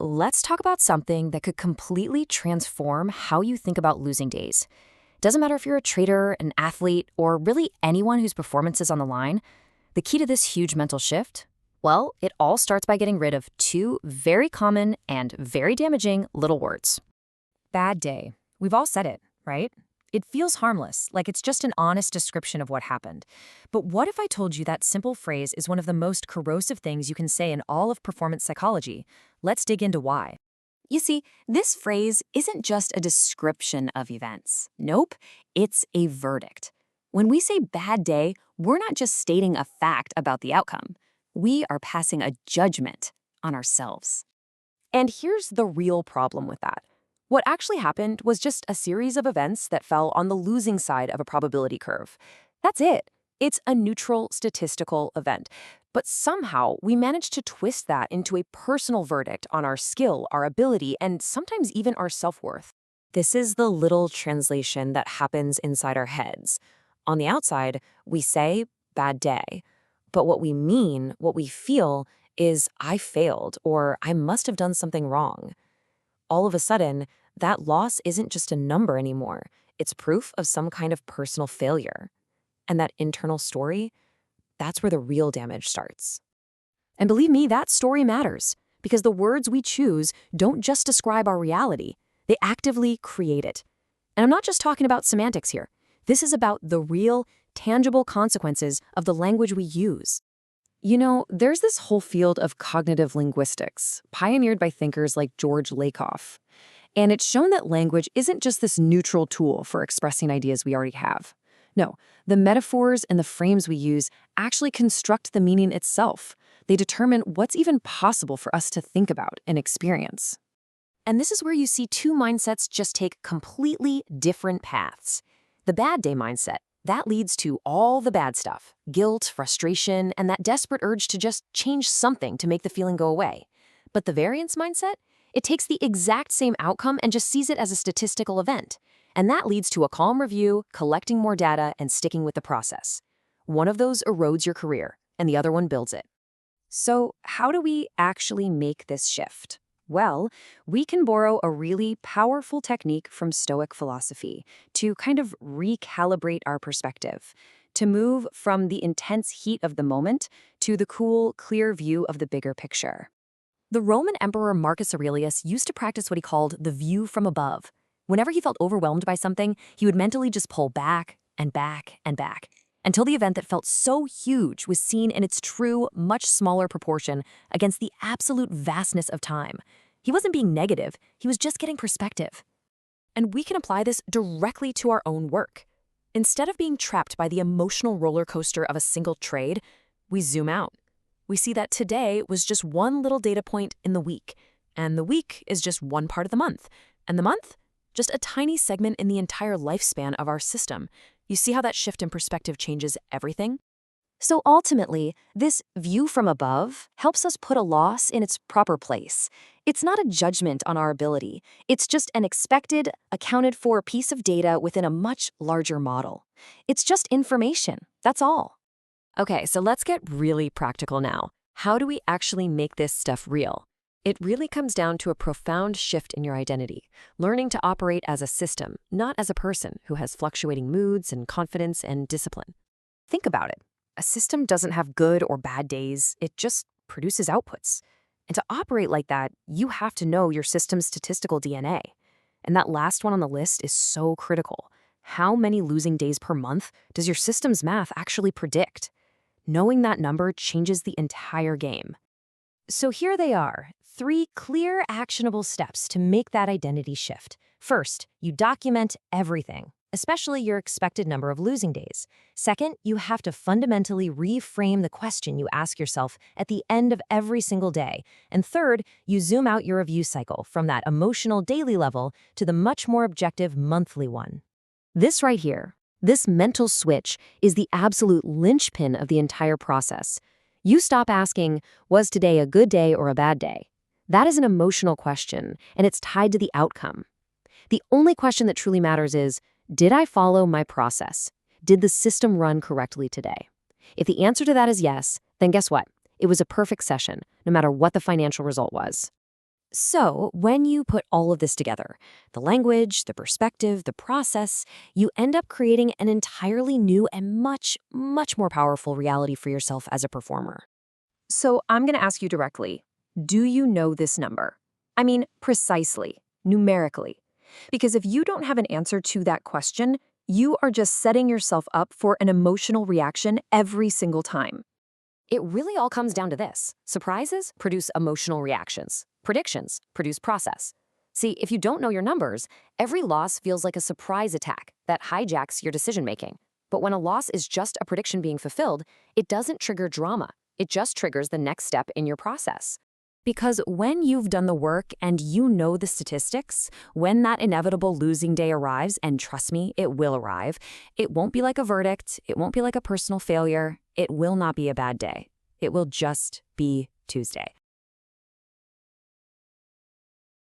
let's talk about something that could completely transform how you think about losing days. Doesn't matter if you're a trader, an athlete, or really anyone whose performance is on the line, the key to this huge mental shift? Well, it all starts by getting rid of two very common and very damaging little words. Bad day. We've all said it, right? It feels harmless, like it's just an honest description of what happened. But what if I told you that simple phrase is one of the most corrosive things you can say in all of performance psychology? Let's dig into why. You see, this phrase isn't just a description of events. Nope, it's a verdict. When we say bad day, we're not just stating a fact about the outcome. We are passing a judgment on ourselves. And here's the real problem with that. What actually happened was just a series of events that fell on the losing side of a probability curve. That's it. It's a neutral statistical event. But somehow we managed to twist that into a personal verdict on our skill, our ability, and sometimes even our self-worth. This is the little translation that happens inside our heads. On the outside, we say, bad day. But what we mean, what we feel, is I failed or I must have done something wrong. All of a sudden, that loss isn't just a number anymore. It's proof of some kind of personal failure. And that internal story, that's where the real damage starts. And believe me, that story matters, because the words we choose don't just describe our reality, they actively create it. And I'm not just talking about semantics here. This is about the real, tangible consequences of the language we use. You know, there's this whole field of cognitive linguistics, pioneered by thinkers like George Lakoff. And it's shown that language isn't just this neutral tool for expressing ideas we already have. No, the metaphors and the frames we use actually construct the meaning itself. They determine what's even possible for us to think about and experience. And this is where you see two mindsets just take completely different paths. The bad day mindset, that leads to all the bad stuff, guilt, frustration, and that desperate urge to just change something to make the feeling go away. But the variance mindset, it takes the exact same outcome and just sees it as a statistical event. And that leads to a calm review, collecting more data, and sticking with the process. One of those erodes your career, and the other one builds it. So how do we actually make this shift? Well, we can borrow a really powerful technique from Stoic philosophy to kind of recalibrate our perspective, to move from the intense heat of the moment to the cool, clear view of the bigger picture. The Roman Emperor Marcus Aurelius used to practice what he called the view from above. Whenever he felt overwhelmed by something, he would mentally just pull back and back and back, until the event that felt so huge was seen in its true, much smaller proportion against the absolute vastness of time. He wasn't being negative, he was just getting perspective. And we can apply this directly to our own work. Instead of being trapped by the emotional roller coaster of a single trade, we zoom out. We see that today was just one little data point in the week, and the week is just one part of the month, and the month, just a tiny segment in the entire lifespan of our system. You see how that shift in perspective changes everything? So ultimately, this view from above helps us put a loss in its proper place. It's not a judgment on our ability. It's just an expected, accounted for piece of data within a much larger model. It's just information, that's all. Okay, so let's get really practical now. How do we actually make this stuff real? It really comes down to a profound shift in your identity, learning to operate as a system, not as a person who has fluctuating moods and confidence and discipline. Think about it. A system doesn't have good or bad days, it just produces outputs. And to operate like that, you have to know your system's statistical DNA. And that last one on the list is so critical. How many losing days per month does your system's math actually predict? Knowing that number changes the entire game. So here they are, 3 clear, actionable steps to make that identity shift. First, you document everything, especially your expected number of losing days. Second, you have to fundamentally reframe the question you ask yourself at the end of every single day. And third, you zoom out your review cycle from that emotional daily level to the much more objective monthly one. This right here, this mental switch, is the absolute linchpin of the entire process. You stop asking, was today a good day or a bad day? That is an emotional question, and it's tied to the outcome. The only question that truly matters is, did I follow my process? Did the system run correctly today? If the answer to that is yes, then guess what? It was a perfect session, no matter what the financial result was. So, when you put all of this together, the language, the perspective, the process, you end up creating an entirely new and much, much more powerful reality for yourself as a performer. So, I'm going to ask you directly, do you know this number? I mean, precisely, numerically. Because if you don't have an answer to that question, you are just setting yourself up for an emotional reaction every single time. It really all comes down to this. Surprises produce emotional reactions. Predictions produce process. See, if you don't know your numbers, every loss feels like a surprise attack that hijacks your decision-making. But when a loss is just a prediction being fulfilled, it doesn't trigger drama. It just triggers the next step in your process. Because when you've done the work and you know the statistics, when that inevitable losing day arrives, and trust me, it will arrive, it won't be like a verdict, it won't be like a personal failure, it will not be a bad day. It will just be Tuesday.